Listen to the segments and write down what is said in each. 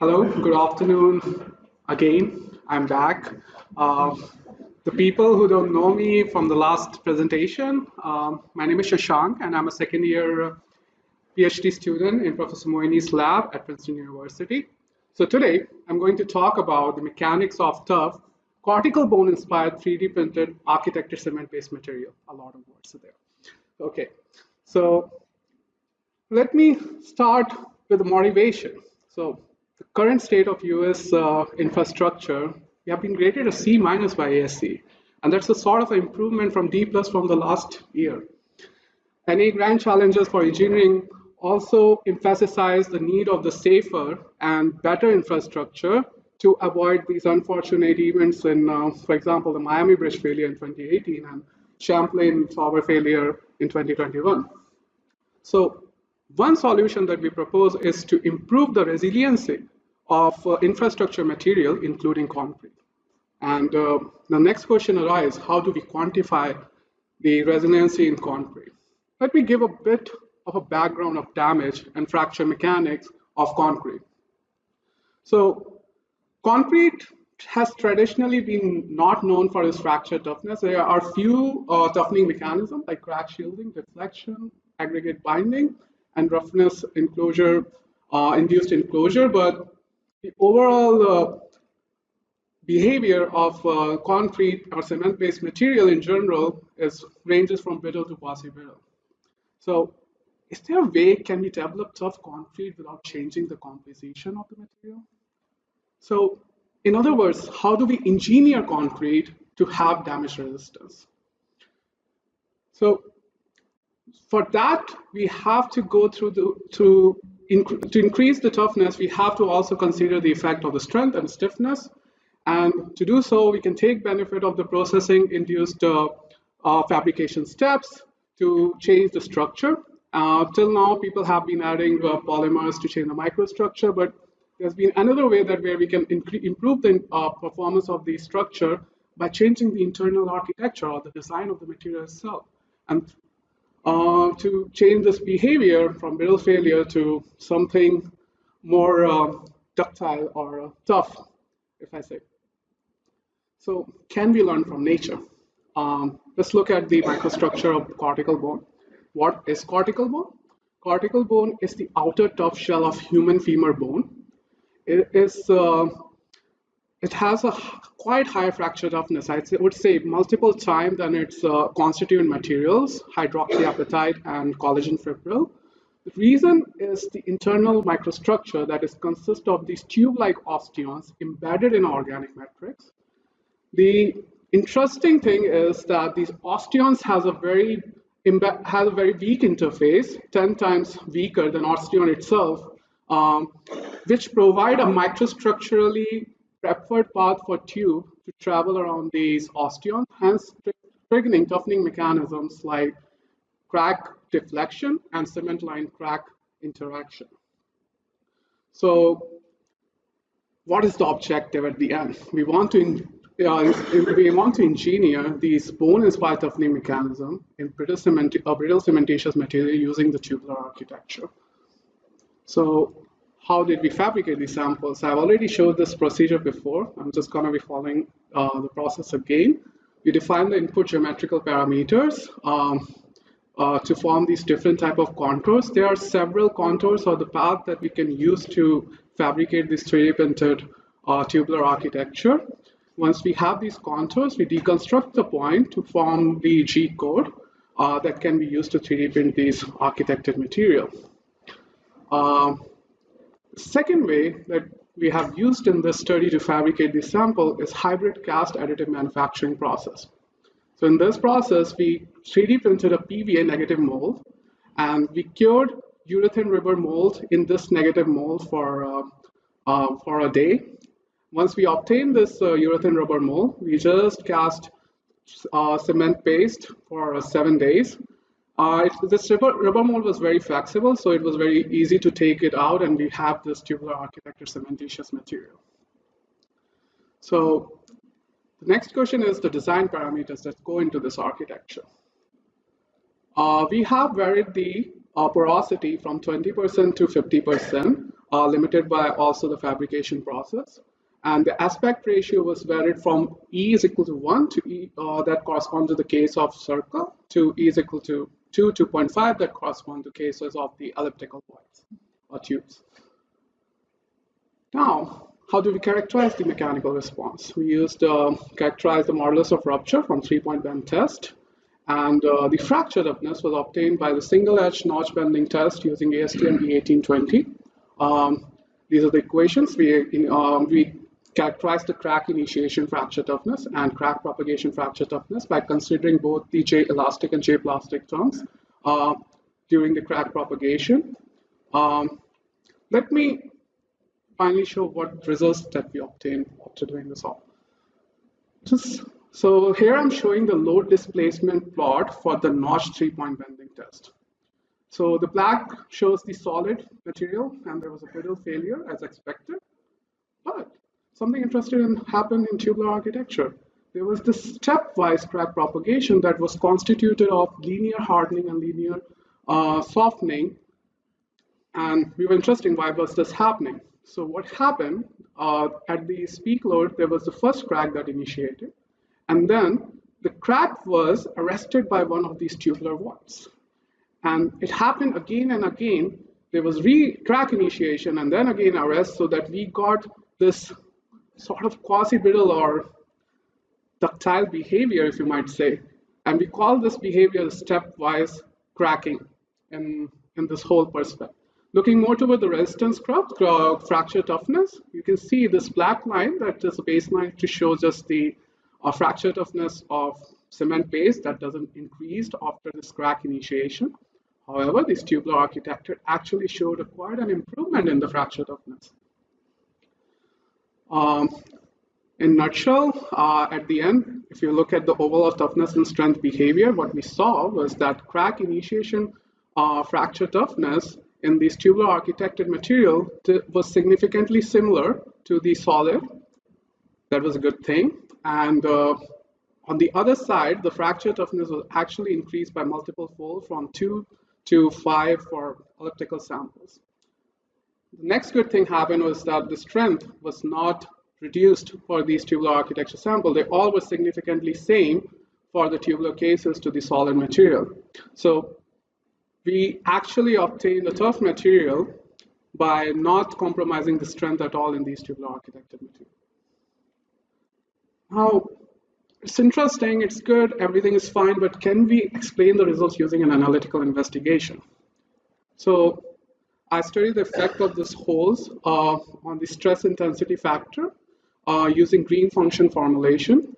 Hello, good afternoon again. I'm back. Uh, the people who don't know me from the last presentation, my name is Shashank, and I'm a second year PhD student in Professor Moini's lab at Princeton University. So today, I'm going to talk about the mechanics of tough, cortical bone inspired 3D printed architecture cement based material. A lot of words there. Okay, so let me start with the motivation. So the current state of US infrastructure, we have been graded a C minus by ASC, and that's a sort of an improvement from D plus from the last year. Any grand challenges for engineering also emphasize the need of the safer and better infrastructure to avoid these unfortunate events in, for example, the Miami Bridge failure in 2018 and Champlain Tower failure in 2021. So one solution that we propose is to improve the resiliency of infrastructure material, including concrete. And the next question arises, how do we quantify the resiliency in concrete? Let me give a bit of a background of damage and fracture mechanics of concrete. So concrete has traditionally been not known for its fracture toughness. There are few toughening mechanisms like crack shielding, deflection, aggregate binding, and roughness enclosure, induced enclosure, but the overall behavior of concrete or cement-based material in general ranges from brittle to quasi-brittle. So is there a way can we develop tough concrete without changing the composition of the material? So in other words, how do we engineer concrete to have damage resistance? So for that, we have to go through to increase the toughness, we have to also consider the effect of the strength and stiffness. And to do so, we can take benefit of the processing induced fabrication steps to change the structure. Till now, people have been adding polymers to change the microstructure, but there's been another way that where we can improve the performance of the structure by changing the internal architecture or the design of the material itself. And to change this behavior from brittle failure to something more ductile or tough, if I say. So can we learn from nature? Let's look at the microstructure of cortical bone. What is cortical bone? Cortical bone is the outer tough shell of human femur bone. It has a quite high fracture toughness. I would say multiple times than its constituent materials, hydroxyapatite and collagen fibril. The reason is the internal microstructure that is consist of these tube-like osteons embedded in organic matrix. The interesting thing is that these osteons has a very weak interface, 10 times weaker than osteon itself, which provide a microstructurally preferred path for tube to travel around these osteons, hence triggering toughening mechanisms like crack deflection and cement line crack interaction. So what is the objective at the end? We want to engineer these bone-inspired toughening mechanism in brittle cementitious material using the tubular architecture. So how did we fabricate these samples? I've already showed this procedure before. I'm just going to be following the process again. We define the input geometrical parameters to form these different type of contours. There are several contours or the path that we can use to fabricate this 3D printed tubular architecture. Once we have these contours, we deconstruct the point to form the G code that can be used to 3D print these architected material. Second way that we have used in this study to fabricate this sample is hybrid cast additive manufacturing process. So in this process, we 3D printed a PVA negative mold, and we cured urethane rubber mold in this negative mold for a day. Once we obtain this urethane rubber mold, we just cast cement paste for 7 days. This rubber mold was very flexible, so it was very easy to take it out, and we have this tubular architecture cementitious material. So the next question is the design parameters that go into this architecture. We have varied the porosity from 20% to 50%. limited by also the fabrication process. And the aspect ratio was varied from E is equal to 1 to E that corresponds to the case of circle to E is equal to 2, 2.5 that correspond to cases of the elliptical voids or tubes. Now, how do we characterize the mechanical response? We used characterize the modulus of rupture from 3-point bend test, and the fracture toughness was obtained by the single edge notch bending test using ASTM B1820. These are the equations. We characterize the crack initiation fracture toughness and crack propagation fracture toughness by considering both the J elastic and J plastic terms during the crack propagation. Let me finally show what results that we obtained after doing this all. So here I'm showing the load displacement plot for the notch 3-point bending test. So the black shows the solid material, and there was a brittle failure as expected. But something interesting happened in tubular architecture. There was this stepwise crack propagation that was constituted of linear hardening and linear softening. And we were interested, why was this happening? So what happened at the peak load, there was the first crack that initiated. And then the crack was arrested by one of these tubular voids. And it happened again and again. There was crack initiation and then again arrest, so that we got this sort of quasi-brittle or ductile behavior, if you might say. And we call this behavior stepwise cracking in this whole perspective. Looking more toward the resistance curve, fracture toughness, you can see this black line that is a baseline to show just the fracture toughness of cement base that doesn't increase after this crack initiation. However, this tubular architecture actually showed quite an improvement in the fracture toughness. In a nutshell, at the end, if you look at the overall toughness and strength behavior, what we saw was that crack initiation fracture toughness in this tubular architected material was significantly similar to the solid. That was a good thing. And on the other side, the fracture toughness was actually increased by multiple fold from 2 to 5 for elliptical samples. The next good thing happened was that the strength was not reduced for these tubular architecture samples. They all were significantly same for the tubular cases to the solid material. So we actually obtained a tough material by not compromising the strength at all in these tubular architected materials. Now, it's interesting, it's good, everything is fine, but can we explain the results using an analytical investigation? So I studied the effect of these holes on the stress intensity factor using green function formulation.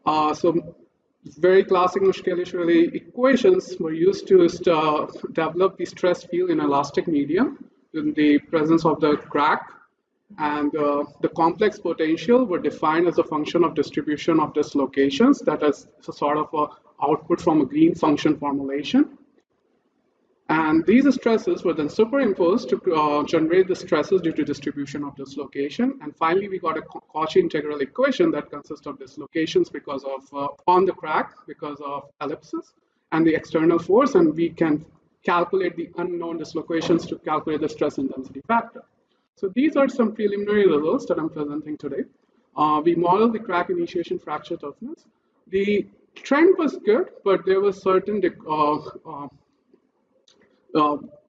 So very classic Mushkelishvili equations were used to develop the stress field in elastic medium in the presence of the crack, and the complex potential were defined as a function of distribution of dislocations, that is a sort of a output from a green function formulation. And these stresses were then superimposed to generate the stresses due to distribution of dislocation. And finally, we got a Cauchy integral equation that consists of dislocations because of on the crack because of ellipsis and the external force, and we can calculate the unknown dislocations to calculate the stress intensity factor. So these are some preliminary results that I'm presenting today. We modeled the crack initiation fracture toughness. The trend was good, but there was certain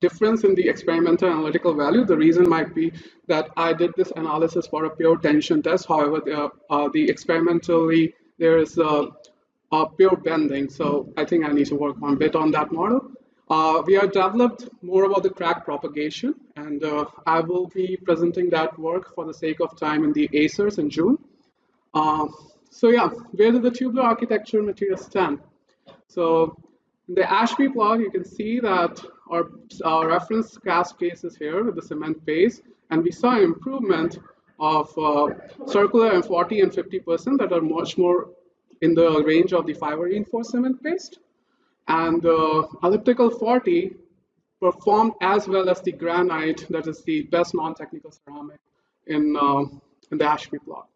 difference in the experimental analytical value. The reason might be that I did this analysis for a pure tension test. However, the experimentally there is a pure bending. So I think I need to work a bit on that model. We have developed more about the crack propagation, and I will be presenting that work for the sake of time in the ACERS in June. So yeah, where do the tubular architecture materials stand? So in the Ashby plot, you can see that our reference cast case is here with the cement base, and we saw improvement of circular and 40 and 50% that are much more in the range of the fiber reinforced cement paste. And elliptical 40 performed as well as the granite, that is the best non-technical ceramic in the Ashby plot.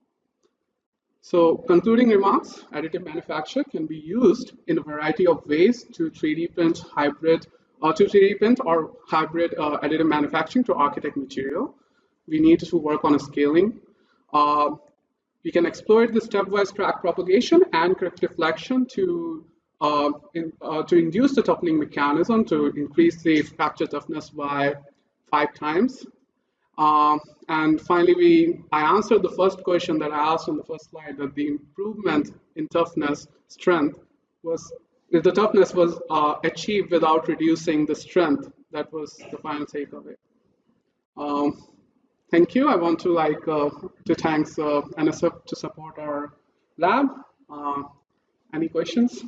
So concluding remarks, additive manufacture can be used in a variety of ways to 3D print or hybrid additive manufacturing to architect material. we need to work on a scaling. We can exploit the stepwise crack propagation and crack deflection to induce the toughening mechanism to increase the fracture toughness by 5 times. And finally, I answered the first question that I asked on the first slide, that the improvement in toughness strength was, the toughness was achieved without reducing the strength. That was the final takeaway. Thank you. I want to thank NSF to support our lab. Any questions?